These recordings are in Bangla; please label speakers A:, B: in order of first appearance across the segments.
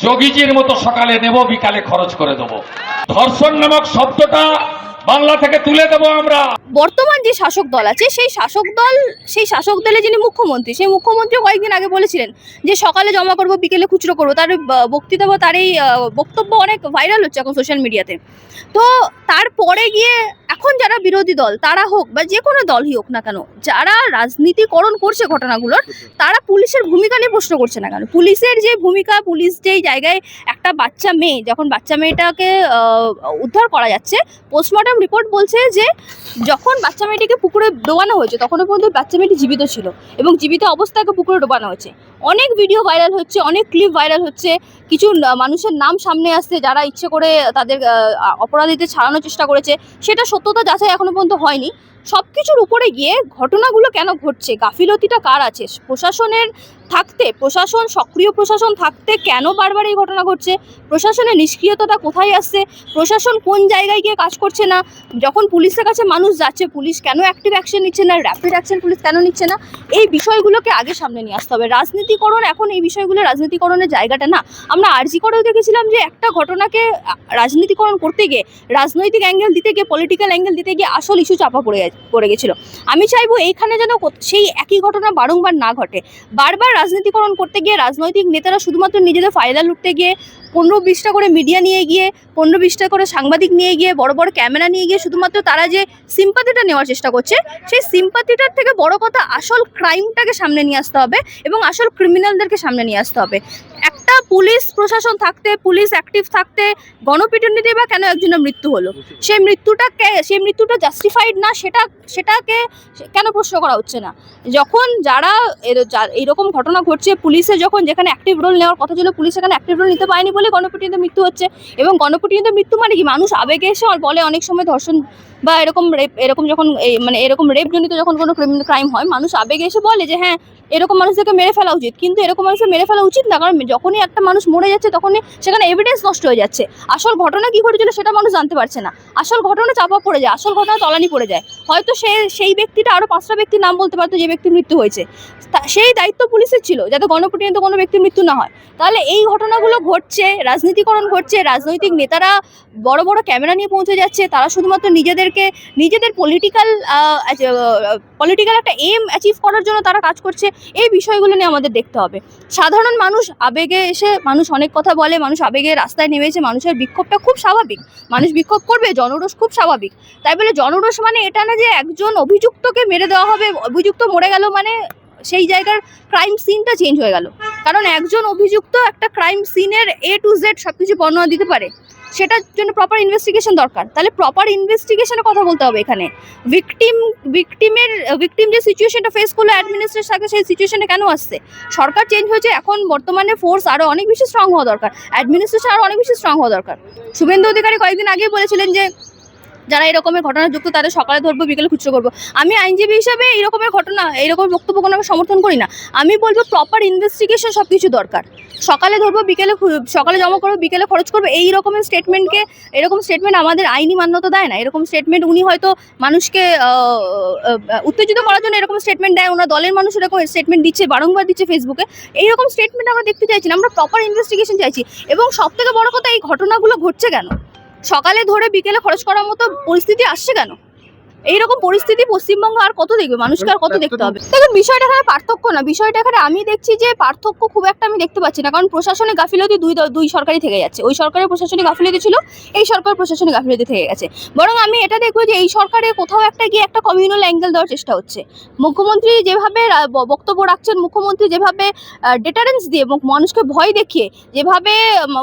A: যোগীজির মতো সকালে নেব, বিকালে খরচ করে দেবো। ধর্ষণ নামক শব্দটা বাংলা থেকে তুলে দেবো আমরা।
B: বর্তমান যে শাসক দল আছে সেই শাসক দলে যিনি মুখ্যমন্ত্রী, সেই মুখ্যমন্ত্রী কয়েকদিন আগে বলেছিলেন যে সকালে জমা করব, বিকেলে খুচরো করবো। তার বক্তৃতা বা তার এই বক্তব্য অনেক ভাইরাল হচ্ছে এখন সোশ্যাল মিডিয়াতে। তো তারপরে গিয়ে এখন যারা বিরোধী দল তারা হোক বা যে কোনো দলই হোক না কেন, যারা রাজনীতিকরণ করছে ঘটনাগুলোর, তারা পুলিশের ভূমিকা নিয়ে প্রশ্ন করছে না কেন? পুলিশের যে ভূমিকা, পুলিশ যেই জায়গায় একটা বাচ্চা মেয়ে, যখন বাচ্চা মেয়েটাকে উদ্ধার করা যাচ্ছে, পোস্টমর্টম রিপোর্ট বলছে যে যখন বাচ্চা মেয়েটিকে পুকুরে ডোবানো হয়েছে তখনও পর্যন্ত বাচ্চা মেয়েটি জীবিত ছিল এবং জীবিত অবস্থায় পুকুরে ডোবানো হয়েছে। অনেক ভিডিও ভাইরাল হচ্ছে, অনেক ক্লিপ ভাইরাল হচ্ছে, কিছু মানুষের নাম সামনে আসছে যারা ইচ্ছে করে তাদের অপরাধীদের ছাড়ানোর চেষ্টা করেছে। সেটা সত্যতা যাচাই এখনো পর্যন্ত হয়নি। সব কিছুর উপরে গিয়ে ঘটনাগুলো কেন ঘটছে, গাফিলতিটা কার আছে? প্রশাসনের থাকতে, প্রশাসন সক্রিয় প্রশাসন থাকতে কেন বারবার এই ঘটনা ঘটছে? প্রশাসনের নিষ্ক্রিয়তাটা কোথায় আসছে? প্রশাসন কোন জায়গায় গিয়ে কাজ করছে না? যখন পুলিশের কাছে মানুষ যাচ্ছে, পুলিশ কেন অ্যাক্টিভ অ্যাকশন নিচ্ছে না? র্যাপিড অ্যাকশন পুলিশ কেন নিচ্ছে না? এই বিষয়গুলোকে আগে সামনে নিয়ে আসতে হবে। রাজনীতিকরণ এখন এই বিষয়গুলো রাজনীতিকরণের জায়গাটা না। আমরা আরজি করেও দেখেছিলাম যে একটা ঘটনাকে রাজনীতিকরণ করতে গিয়ে, রাজনৈতিক অ্যাঙ্গেল দিতে গিয়ে, পলিটিক্যাল অ্যাঙ্গেল দিতে গিয়ে আসল ইস্যু চাপা পড়ে গেছিলো। আমি চাইবো এইখানে যেন সেই একই ঘটনা বারংবার না ঘটে। বারবার রাজনীতিকরণ করতে গিয়ে রাজনৈতিক নেতারা শুধুমাত্র নিজেদের ফায়দা লুটতে গিয়ে 15-20টা করে মিডিয়া নিয়ে গিয়ে, 15-20টা করে সাংবাদিক নিয়ে গিয়ে, বড় বড় ক্যামেরা নিয়ে গিয়ে শুধুমাত্র তারা যে সিম্পাথিটা নেওয়ার চেষ্টা করছে, সেই সিম্পাথিটার থেকে বড় কথা আসল ক্রাইমটাকে সামনে নিয়ে আসতে হবে এবং আসল ক্রিমিনালদেরকে সামনে নিয়ে আসতে হবে। একটা পুলিশ প্রশাসন থাকতে, পুলিশ অ্যাক্টিভ থাকতে গণপিটুনিতে বা কেন একজনের মৃত্যু হলো, সেই মৃত্যুটা জাস্টিফাইড না, সেটাকে কেন প্রশ্ন করা হচ্ছে না? যখন যারা এইরকম ঘটনা ঘটছে, পুলিশের যখন যেখানে অ্যাক্টিভ রোল নেওয়ার কথা ছিল, পুলিশ সেখানে অ্যাক্টিভ রোল নিতে পারেনি বলে গণপিটুনিতে মৃত্যু হচ্ছে। এবং গণপিটুনিতে মৃত্যু মানে কি? মানুষ আবেগে এসে বলে, অনেক সময় ধর্ষণ বা এরকম যখন এরকম রেপজনিত যখন কোনো ক্রাইম হয়, মানুষ আবেগে এসে বলে যে হ্যাঁ এরকম মানুষদেরকে মেরে ফেলা উচিত। কিন্তু এরকম মানুষকে মেরে ফেলা উচিত না, কারণ যখনই একটা মানুষ মরে যাচ্ছে তখনই সেখানে এভিডেন্স নষ্ট হয়ে যাচ্ছে। আসল ঘটনা কি ঘটেছিল সেটা মানুষ জানতে পারছে না, আসল ঘটনা চাপা পড়ে যায়, আসল ঘটনা তলানি পড়ে যায়। হয়তো সেই ব্যক্তিটা আরও 5টা ব্যক্তির নাম বলতে পারতো যে ব্যক্তির মৃত্যু হয়েছে, সেই দায়িত্ব পুলিশের ছিল যাতে গণপিটুনিতে কোনো ব্যক্তির মৃত্যু না হয়। তাহলে এই ঘটনাগুলো ঘটছে, রাজনীতিকরণ ঘটছে, রাজনৈতিক নেতারা বড় বড় ক্যামেরা নিয়ে পৌঁছে যাচ্ছে, তারা শুধুমাত্র নিজেদের পলিটিক্যাল একটা এম অ্যাচিভ করার জন্য তারা কাজ করছে। এই বিষয়গুলো নিয়ে আমাদের দেখতে হবে। সাধারণ মানুষ আবেগে এসে, মানুষ অনেক কথা বলে, মানুষ আবেগে রাস্তায় নেমেছে, মানুষের বিক্ষোভটা খুব স্বাভাবিক, মানুষ বিক্ষোভ করবে, জনরোষ খুব স্বাভাবিক। তাই বলে জনরোষ মানে এটা না যে একজন অভিযুক্তকে মেরে দেওয়া হবে, অভিযুক্ত মরে গেল মানে সেই জায়গার ক্রাইম সিনটা চেঞ্জ হয়ে গেল। কারণ একজন অভিযুক্ত একটা ক্রাইম সিনের A to Z সব কিছু বর্ণনা দিতে পারে, সেটার জন্য প্রপার ইনভেস্টিগেশন দরকার। তাহলে প্রপার ইনভেস্টিগেশনের কথা বলতে হবে এখানে। ভিকটিম যে সিচুয়েশনটা ফেস করলো অ্যাডমিনিস্ট্রেশন আগে, সেই সিচুয়েশনে কেন আসছে? সরকার চেঞ্জ হয়েছে, এখন বর্তমানে ফোর্স আরও অনেক বেশি স্ট্রং হওয়া দরকার, অ্যাডমিনিস্ট্রেশন আরও অনেক বেশি স্ট্রং হওয়া দরকার। শুভেন্দু অধিকারী কয়েকদিন আগেই বলেছিলেন যে যারা এরকমের ঘটনা যুক্ত তাদের সকালে ধরবো, বিকেলে খুচরো করবো। আমি আইনজীবী হিসাবে এইরকমের ঘটনা, এইরকম বক্তব্য কোনো সমর্থন করি না। আমি বলবো প্রপার ইনভেস্টিগেশন সব কিছু দরকার। সকালে ধরবো, সকালে জমা করবো, বিকেলে খরচ করবো, এই রকমের স্টেটমেন্টকে, এরকম স্টেটমেন্ট আমাদের আইনি মান্যতা দেয় না। এরকম স্টেটমেন্ট উনি হয়তো মানুষকে উত্তেজিত করার জন্য এরকম স্টেটমেন্ট দেয়, ওনার দলের মানুষ এরকম স্টেটমেন্ট দিচ্ছে, বারংবার দিচ্ছে ফেসবুকে। এইরকম স্টেটমেন্ট আমরা দেখতে চাইছি না, আমরা প্রপার ইনভেস্টিগেশন চাইছি। এবং সব থেকে বড় কথা, এই ঘটনাগুলো ঘটছে কেন? সকালে ধরে বিকেলে খরচ করার মতো পরিস্থিতি আসছে কেন? এইরকম পরিস্থিতি পশ্চিমবঙ্গ আর কত দেখবে, মানুষকে আর কত দেখতে হবে? দেখুন, বিষয়টা এখানে পার্থক্য না, বিষয়টা এখানে আমি দেখছি যে পার্থক্য খুব একটা আমি দেখতে পাচ্ছি না। কারণ প্রশাসনিক গাফিলতি দুই সরকারই থেকে যাচ্ছে। ওই সরকারের প্রশাসনিক গাফিলতি ছিল, এই সরকার প্রশাসনিক গাফিলতি থেকে গেছে। বরং আমি এটা দেখবো যে এই সরকারে কোথাও একটা গিয়ে একটা কমিউনাল অ্যাঙ্গেল দেওয়ার চেষ্টা হচ্ছে। মুখ্যমন্ত্রী যেভাবে বক্তব্য রাখছেন, মুখ্যমন্ত্রী যেভাবে ডেটারেন্স দিয়ে, মানুষকে ভয় দেখিয়ে যেভাবে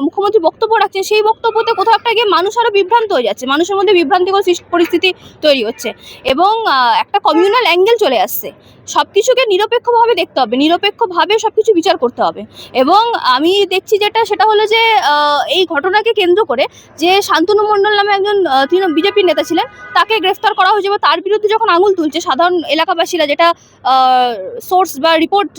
B: মুখ্যমন্ত্রী বক্তব্য রাখছেন, সেই বক্তব্যতে কোথাও একটা গিয়ে মানুষ আরও বিভ্রান্ত হয়ে যাচ্ছে, মানুষের মধ্যে বিভ্রান্তিকর পরিস্থিতি তৈরি হচ্ছে এবং একটা কমিউনাল অ্যাঙ্গেল চলে আসছে। সব কিছুকে নিরপেক্ষভাবে দেখতে হবে, নিরপেক্ষভাবে সব কিছু বিচার করতে হবে। এবং আমি দেখছি সেটা হলো যে এই ঘটনাকে কেন্দ্র করে যে শান্তনু মণ্ডল নামে একজন বিজেপির নেতা ছিলেন, তাকে গ্রেফতার করা হয়েছে বা তার বিরুদ্ধে যখন আঙুল তুলছে সাধারণ এলাকাবাসীরা, যেটা সোর্স বা রিপোর্ট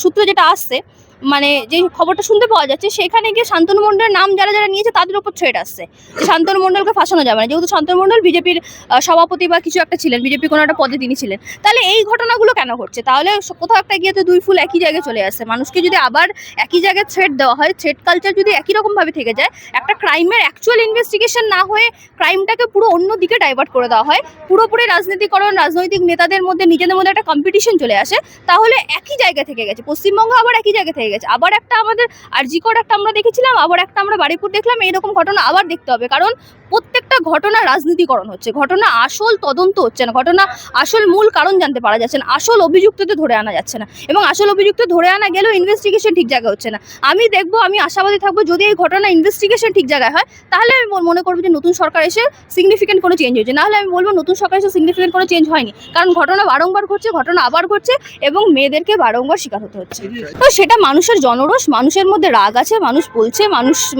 B: সূত্রে যেটা আসছে, মানে যে খবরটা শুনতে পাওয়া যাচ্ছে সেখানে গিয়ে শান্তনু মণ্ডলের নাম যারা যারা নিয়েছে তাদের উপর থ্রেট আসছে যে শান্তনু মণ্ডলকে ফাঁসানো যাবে না, যেহেতু শান্তনু মণ্ডল বিজেপির সভাপতি বা কিছু একটা ছিলেন, বিজেপি কোনো একটা পদে তিনি ছিলেন। তাহলে এই ঘটনাগুলো কেন ঘটছে? তাহলে কোথাও একটা গিয়ে তো দুই ফুল একই জায়গায় চলে আসছে। মানুষকে যদি আবার একই জায়গায় থ্রেট দেওয়া হয়, থ্রেট কালচার যদি একই রকমভাবে থেকে যায়, একটা ক্রাইমের অ্যাকচুয়াল ইনভেস্টিগেশন না হয়ে ক্রাইমটাকে পুরো অন্য দিকে ডাইভার্ট করে দেওয়া হয়, পুরোপুরি রাজনীতিকরণ, রাজনৈতিক নেতাদের মধ্যে নিজেদের মধ্যে একটা কম্পিটিশন চলে আসে, তাহলে একই জায়গা থেকে গেছে পশ্চিমবঙ্গ, আবার একই জায়গা থেকে গেছে। আবার একটা আমাদের আরজিকর একটা আমরা দেখেছিলাম, আবার একটা আমরা বারুইপুর দেখলাম, এইরকম ঘটনা আবার দেখতে হবে। কারণ প্রত্যেকটা ঘটনা রাজনীতিকরণ হচ্ছে, ঘটনা আসল তদন্ত হচ্ছে না, ঘটনা আসল মূল কারণ জানতে পারা যাচ্ছে না, আসল অভিযুক্তদের ধরে আনা যাচ্ছে না, এবং আসল অভিযুক্ত ধরে আনা গেলেও ইনভেস্টিগেশন ঠিক জায়গায় হচ্ছে না। আমি দেখবো, আমি আশাবাদী থাকবো, যদি এই ঘটনা ইনভেস্টিগেশন ঠিক জায়গায় হয়, তাহলে আমি মনে করবো যে নতুন সরকার এসে সিগনিফিকেন্ট কোনো চেঞ্জ হয়েছে। নাহলে আমি বলবো নতুন সরকার এসে সিগনিফিকেন্ট কোনো চেঞ্জ হয়নি, কারণ ঘটনা বারংবার ঘটছে, ঘটনা আবার ঘটছে, এবং মেয়েদেরকে বারংবার শিকার হতে হচ্ছে। তো সেটা মানুষের জনরোষ, মানুষের মধ্যে রাগ আছে, মানুষ বলছে,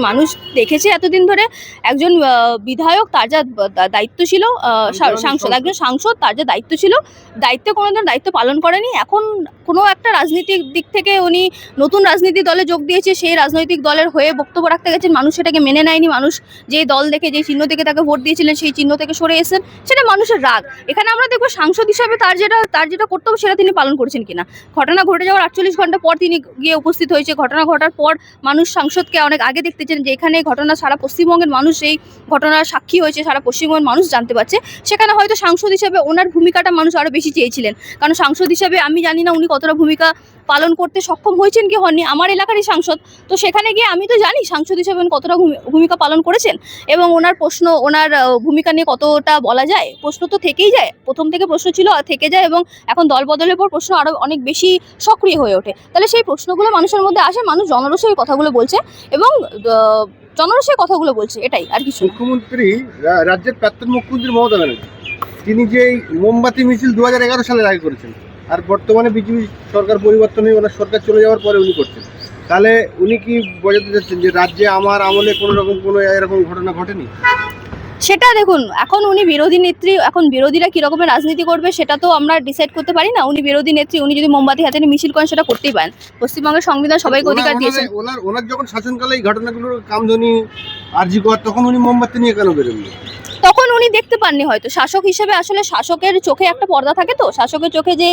B: মানুষ দেখেছে এতদিন ধরে একজন বিধায়ক, তার যা দায়িত্ব ছিল, সাংসদ, একজন সাংসদ, তার যা দায়িত্ব ছিল, দায়িত্বে কোনোদিন দায়িত্ব পালন করেনি। এখন কোনো একটা রাজনীতিক দিক থেকে উনি নতুন রাজনীতি দলে যোগ দিয়েছে, সেই রাজনৈতিক দলের হয়ে বক্তব্য রাখতে গেছেন, মানুষ সেটাকে মেনে নেয়নি, মানুষ যেই দল দেখে, যে চিহ্ন থেকে তাকে ভোট দিয়েছিলেন, সেই চিহ্ন থেকে সরে এসেছেন, সেটা মানুষের রাগ। এখানে আমরা দেখবো সাংসদ হিসাবে তার যেটা কর্তব্য সেটা তিনি পালন করেছেন কিনা। ঘটনা ঘটে যাওয়ার 48 ঘন্টা পর তিনি গিয়ে উপস্থিত হয়েছে, ঘটনা ঘটার পর মানুষ সাংসদকে অনেক আগে দেখতেছেন, যে এখানে ঘটনা সারা পশ্চিমবঙ্গের মানুষ এই ঘটনার সাক্ষী হয়েছে, সারা পশ্চিমবঙ্গের মানুষ জানতে পারছে। সেখানে হয়তো সাংসদ হিসেবে ওনার ভূমিকাটা মানুষ আরও বেশি চেয়েছিলেন, কারণ সাংসদ হিসেবে আমি জানি না উনি কতটা ভূমিকা পালন করতে সক্ষম হয়েছেন কি হননি, আমার এলাকারই সাংসদ, তো সেখানে গিয়ে আমি তো জানি সাংসদ হিসেবে কতটা ভূমিকা পালন করেছেন, এবং ওনার প্রশ্ন, ওনার ভূমিকা নিয়ে কতটা বলা যায়, প্রশ্ন তো থেকেই যায়, প্রথম থেকে প্রশ্ন ছিল, থেকে যায়, এবং এখন দল বদলের পর প্রশ্ন আরও অনেক বেশি সক্রিয় হয়ে ওঠে। তাহলে সেই প্রশ্নগুলো মানুষের মধ্যে আসে, মানুষ জনরোষে এই কথাগুলো বলছে, এবং জনরোষে কথাগুলো বলছে, এটাই আর কিছু।
C: মুখ্যমন্ত্রী, রাজ্যের প্রাক্তন মুখ্যমন্ত্রী মমতা ব্যানার্জি, তিনি যে এই মোমবাতি মিছিল 2011 সালের আগে করেছেন, আর বর্তমানে বিজেপি সরকার পরিবর্তন হয়ে ওনার সরকার চলে যাওয়ার পরে উনি করছেন, তাহলে উনি কি বোঝাতে চাচ্ছেন যে রাজ্যে আমার আমলে কোনো এরকম ঘটনা ঘটেনি?
B: সেটা দেখুন, এখন উনি বিরোধী নেত্রী, এখন বিরোধীরা কি রকমের রাজনীতি করবে সেটা তো আমরা ডিসাইড করতে পারি না। উনি বিরোধী নেত্রী, উনি যদি মোমবাতি হাতে নিয়ে মিছিল করেন সেটা করতেই পারেন, পশ্চিমবঙ্গের সংবিধান সবাইকে অধিকার দিয়েছে।
C: ওনার যখন শাসনকালে এই ঘটনাগুলোর কামধনি আরজি কর, তখন উনি মোমবাতি নিয়ে কেন বেরোননি?
B: তখন উনি দেখতে পাননি হয়তো, শাসক হিসেবে আসলে শাসকের চোখে একটা পর্দা থাকে, তো শাসকের চোখে যে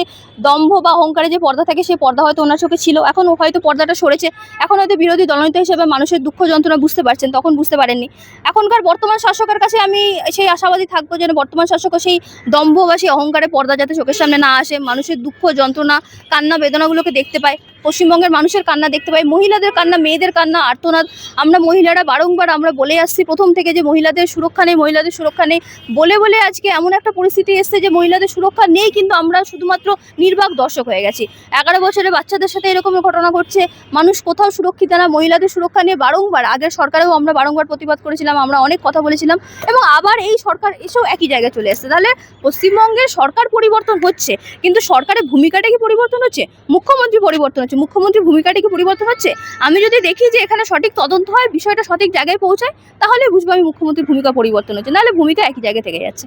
B: দম্ভ বা অহংকারে যে পর্দা থাকে, সেই পর্দা হয়তো ওনার চোখে ছিল, এখন হয়তো পর্দাটা সরেছে, এখন হয়তো বিরোধী দলনেতা হিসেবে মানুষের দুঃখ যন্ত্রণা বুঝতে পারছেন, তখন বুঝতে পারেননি। এখনকার বর্তমান শাসকের কাছে আমি সেই আশাবাদী থাকবো, যেন বর্তমান শাসকও সেই দম্ভ বা সেই অহংকারে পর্দা যাতে চোখের সামনে না আসে, মানুষের দুঃখ যন্ত্রণা, কান্না বেদনাগুলোকে দেখতে পায়, পশ্চিমবঙ্গের মানুষের কান্না দেখতে পাই, মহিলাদের কান্না, মেয়েদের কান্না, আর্তনাদ। আমরা মহিলারা বারংবার আমরা বলে আসছি প্রথম থেকে যে মহিলাদের সুরক্ষা নেই, মহিলাদের সুরক্ষা নেই, বলে বলে আজকে এমন একটা পরিস্থিতি এসছে যে মহিলাদের সুরক্ষা নেই, কিন্তু আমরা শুধুমাত্র নির্বাক দর্শক হয়ে গেছি। 11 বছরের বাচ্চাদের সাথে এরকম ঘটনা ঘটছে, মানুষ কোথাও সুরক্ষিত না। মহিলাদের সুরক্ষা নিয়ে বারংবার আগের সরকারেও আমরা বারংবার প্রতিবাদ করেছিলাম, আমরা অনেক কথা বলেছিলাম, এবং আবার এই সরকার এসেও একই জায়গায় চলে এসছে। তাহলে পশ্চিমবঙ্গের সরকার পরিবর্তন হচ্ছে, কিন্তু সরকারের ভূমিকাটা কি পরিবর্তন হচ্ছে? মুখ্যমন্ত্রী পরিবর্তন হচ্ছে, মুখ্যমন্ত্রীর ভূমিকাটা কি পরিবর্তন হচ্ছে? আমি যদি দেখি যে এখানে সঠিক তদন্ত হয়, বিষয়টা সঠিক জায়গায় পৌঁছায়, তাহলে বুঝবো আমি মুখ্যমন্ত্রীর ভূমিকা পরিবর্তন হচ্ছে, নাহলে ভূমিকা একই জায়গায় থেকে যাচ্ছে।